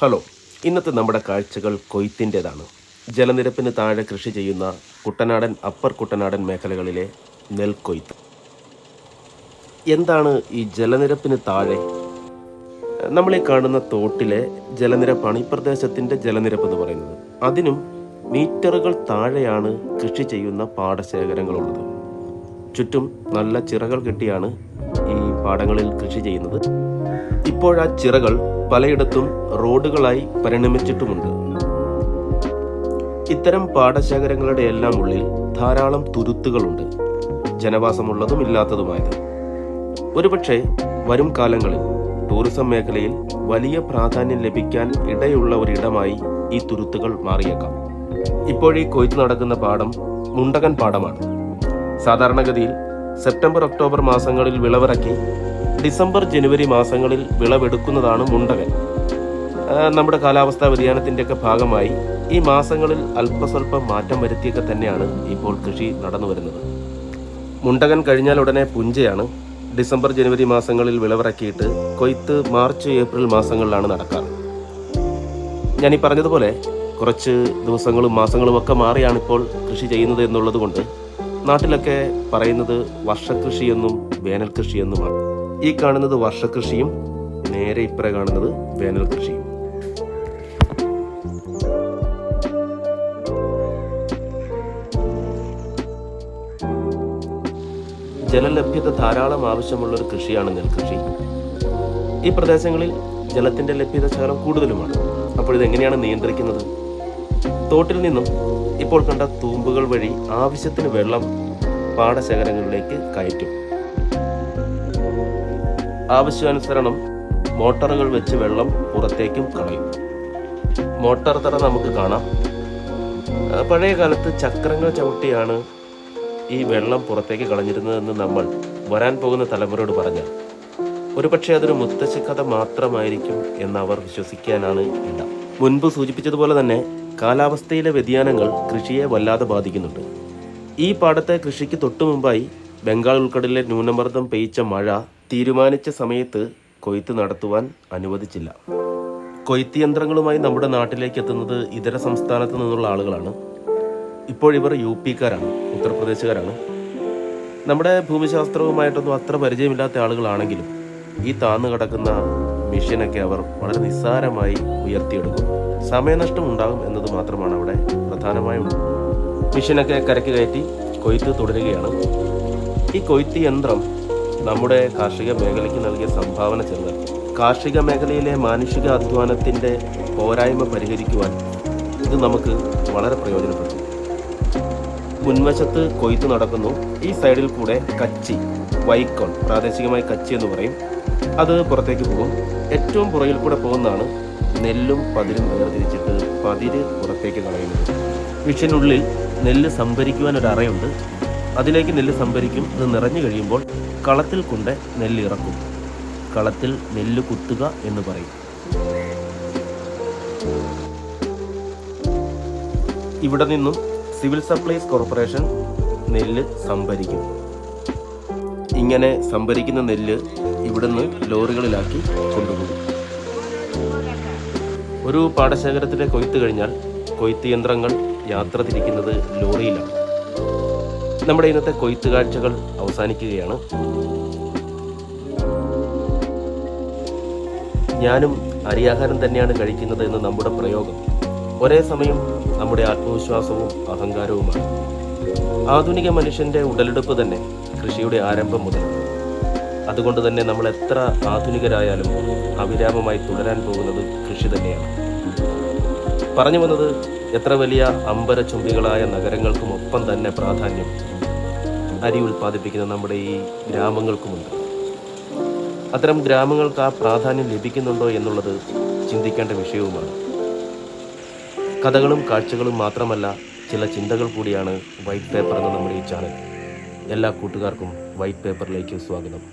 Hello, ഇന്നത്തെ നമ്മുടെ കാഴ്ചകൾ കൊയ്ത്തിൻ്റെതാണ്. ജലനിരപ്പിന് താഴെ കൃഷി ചെയ്യുന്ന കുട്ടനാടൻ, അപ്പർ കുട്ടനാടൻ മേഖലകളിലെ നെൽക്കൊയ്ത്ത്. എന്താണ് ഈ ജലനിരപ്പിന് താഴെ? നമ്മളീ കാണുന്ന തോട്ടിലെ ജലനിരപ്പാണ് ഈ പ്രദേശത്തിൻ്റെ ജലനിരപ്പ് എന്ന് പറയുന്നത്. അതിനും മീറ്ററുകൾ താഴെയാണ് കൃഷി ചെയ്യുന്ന പാടശേഖരങ്ങളുള്ളത്. ചുറ്റും നല്ല ചിറകൾ കെട്ടിയാണ് ഈ പാടങ്ങളിൽ കൃഷി ചെയ്യുന്നത്. ഇപ്പോഴാ ചിറകൾ പലയിടത്തും റോഡുകളായി പരിണമിച്ചിട്ടുമുണ്ട്. ഇത്തരം പാടശേഖരങ്ങളുടെ എല്ലാം ഉള്ളിൽ ധാരാളം തുരുത്തുകളുണ്ട്, ജനവാസമുള്ളതും ഇല്ലാത്തതുമായത്. ഒരുപക്ഷെ വരും കാലങ്ങളിൽ ടൂറിസം മേഖലയിൽ വലിയ പ്രാധാന്യം ലഭിക്കാൻ ഇടയുള്ള ഒരിടമായി ഈ തുരുത്തുകൾ മാറിയേക്കാം. ഇപ്പോഴീ കൊയ്ത്ത് നടക്കുന്ന പാടം മുണ്ടകൻ പാടമാണ്. സാധാരണഗതിയിൽ സെപ്റ്റംബർ ഒക്ടോബർ മാസങ്ങളിൽ വിളവിറക്കി ഡിസംബർ ജനുവരി മാസങ്ങളിൽ വിളവെടുക്കുന്നതാണ് മുണ്ടകൻ. നമ്മുടെ കാലാവസ്ഥാ വ്യതിയാനത്തിൻ്റെയൊക്കെ ഭാഗമായി ഈ മാസങ്ങളിൽ അല്പസ്വല്പം മാറ്റം വരുത്തിയൊക്കെ തന്നെയാണ് ഇപ്പോൾ കൃഷി നടന്നു വരുന്നത്. മുണ്ടകൻ കഴിഞ്ഞാൽ ഉടനെ പുഞ്ചയാണ്. ഡിസംബർ ജനുവരി മാസങ്ങളിൽ വിളവിറക്കിയിട്ട് കൊയ്ത്ത് മാർച്ച് ഏപ്രിൽ മാസങ്ങളിലാണ് നടക്കാറ്. ഞാനീ പറഞ്ഞതുപോലെ കുറച്ച് ദിവസങ്ങളും മാസങ്ങളും ഒക്കെ മാറിയാണ് ഇപ്പോൾ കൃഷി ചെയ്യുന്നത് എന്നുള്ളത് കൊണ്ട് നാട്ടിലൊക്കെ പറയുന്നത് വർഷകൃഷിയെന്നും വേനൽ കൃഷിയെന്നുമാണ്. ഈ കാണുന്നത് വർഷകൃഷിയും നേരെ ഇപ്പുറം കാണുന്നത് വേനൽ കൃഷിയും. ജലലഭ്യത ധാരാളം ആവശ്യമുള്ളൊരു കൃഷിയാണ് നെൽകൃഷി. ഈ പ്രദേശങ്ങളിൽ ജലത്തിന്റെ ലഭ്യത ശകലം കൂടുതലുമാണ്. അപ്പോൾ ഇതെങ്ങനെയാണ് നിയന്ത്രിക്കുന്നത്? തോട്ടിൽ നിന്നും ഇപ്പോൾ കണ്ട തൂമ്പുകൾ വഴി ആവശ്യത്തിന് വെള്ളം പാടശേഖരങ്ങളിലേക്ക് കയറ്റും. ആവശ്യാനുസരണം മോട്ടറുകൾ വെച്ച് വെള്ളം പുറത്തേക്കും കളയും. മോട്ടോർ തറ നമുക്ക് കാണാം. പഴയ കാലത്ത് ചക്രങ്ങൾ ചവിട്ടിയാണ് ഈ വെള്ളം പുറത്തേക്ക് കളഞ്ഞിരുന്നതെന്ന് നമ്മൾ വരാൻ പോകുന്ന തലമുറയോട് പറഞ്ഞാൽ ഒരുപക്ഷെ അതൊരു മുത്തശ്ശി കഥ മാത്രമായിരിക്കും എന്നവർ വിശ്വസിക്കാനാണ് ഇല്ല. മുൻപ് സൂചിപ്പിച്ചതുപോലെ തന്നെ കാലാവസ്ഥയിലെ വ്യതിയാനങ്ങൾ കൃഷിയെ വല്ലാതെ ബാധിക്കുന്നുണ്ട്. ഈ പാടത്തെ കൃഷിക്ക് തൊട്ടു മുമ്പായി ബംഗാൾ ഉൾക്കടലിലെ ന്യൂനമർദ്ദം പെയ്ച്ച മഴ തീരുമാനിച്ച സമയത്ത് കൊയ്ത്ത് നടത്തുവാൻ അനുവദിച്ചില്ല. കൊയ്ത്ത് യന്ത്രങ്ങളുമായി നമ്മുടെ നാട്ടിലേക്ക് എത്തുന്നത് ഇതര സംസ്ഥാനത്ത് നിന്നുള്ള ആളുകളാണ്. ഇപ്പോഴിവർ UP-കാരാണ്, ഉത്തർപ്രദേശുകാരാണ്. നമ്മുടെ ഭൂമിശാസ്ത്രവുമായിട്ടൊന്നും അത്ര പരിചയമില്ലാത്ത ആളുകളാണെങ്കിലും ഈ താന്നു കിടക്കുന്ന മെഷീനൊക്കെ അവർ വളരെ നിസ്സാരമായി ഉയർത്തിയെടുക്കും. സമയനഷ്ടം ഉണ്ടാകും എന്നത് മാത്രമാണ് അവിടെ പ്രധാനമായും. മെഷീനൊക്കെ കരയ്ക്ക് കയറ്റി കൊയ്ത്ത് തുടരുകയാണ്. ഈ കൊയ്ത്ത് യന്ത്രം നമ്മുടെ കാർഷിക മേഖലയ്ക്ക് നൽകിയ സംഭാവന ചെറുതാണ്. കാർഷിക മേഖലയിലെ മാനുഷിക അധ്വാനത്തിൻ്റെ പോരായ്മ പരിഹരിക്കുവാൻ ഇത് നമുക്ക് വളരെ പ്രയോജനപ്പെടും. മുൻവശത്ത് കൊയ്ത്ത് നടക്കുന്നു. ഈ സൈഡിൽ കൂടെ കച്ചി, വൈക്കോൺ, പ്രാദേശികമായി കച്ചി എന്ന് പറയും, അത് പുറത്തേക്ക് പോകും. ഏറ്റവും പുറകിൽ കൂടെ പോകുന്നതാണ് നെല്ലും പതിരും വേർതിരിച്ചിട്ട് പതിര് പുറത്തേക്ക് കളയുന്നത്. മിഷനുള്ളിൽ നെല്ല് സംഭരിക്കുവാൻ ഒരു അറയുണ്ട്. അതിലേക്ക് നെല്ല് സംഭരിക്കും. ഇത് നിറഞ്ഞു കഴിയുമ്പോൾ കളത്തിൽ കൊണ്ട് നെല്ല് ഇറക്കും. കളത്തിൽ നെല്ല് കുത്തുക എന്ന് പറയും. ഇവിടെ നിന്നും സിവിൽ സപ്ലൈസ് കോർപ്പറേഷൻ നെല്ല് സംഭരിക്കും. ഇങ്ങനെ സംഭരിക്കുന്ന നെല്ല് ഇവിടുന്ന് ലോറികളിലാക്കി കൊണ്ടുപോകും. ഒരു പാടശേഖരത്തിലെ കൊയ്ത്ത് കഴിഞ്ഞാൽ കൊയ്ത്ത് യന്ത്രങ്ങൾ യാത്ര തിരിക്കുന്നത് ലോറിയിലാണ്. നമ്മുടെ ഇന്നത്തെ കൊയ്ത്ത് കാഴ്ചകൾ അവസാനിക്കുകയാണ്. ഞാനും അരിയാഹാരം തന്നെയാണ് കഴിക്കുന്നത് എന്ന് നമ്മുടെ പ്രയോഗം ഒരേ സമയം നമ്മുടെ ആത്മവിശ്വാസവും അഹങ്കാരവുമാണ്. ആധുനിക മനുഷ്യന്റെ ഉടലെടുപ്പ് തന്നെ കൃഷിയുടെ ആരംഭം മുതൽ. അതുകൊണ്ട് തന്നെ നമ്മൾ എത്ര ആധുനികരായാലും അവിരാമമായി തുടരാൻ പോകുന്നത് കൃഷി തന്നെയാണ്. പറഞ്ഞു വന്നത്, എത്ര വലിയ അമ്പരചുംബികളായ നഗരങ്ങൾക്കും ഒപ്പം തന്നെ പ്രാധാന്യം അരി ഉൽപ്പാദിപ്പിക്കുന്ന നമ്മുടെ ഈ ഗ്രാമങ്ങൾക്കുമുണ്ട്. അത്തരം ഗ്രാമങ്ങൾക്ക് ആ പ്രാധാന്യം ലഭിക്കുന്നുണ്ടോ എന്നുള്ളത് ചിന്തിക്കേണ്ട വിഷയവുമാണ്. കഥകളും കാഴ്ചകളും മാത്രമല്ല, ചില ചിന്തകൾ കൂടിയാണ് വൈറ്റ് പേപ്പർ എന്ന നമ്മുടെ ഈ ചാനൽ. എല്ലാ കൂട്ടുകാർക്കും വൈറ്റ് പേപ്പറിലേക്ക് സ്വാഗതം.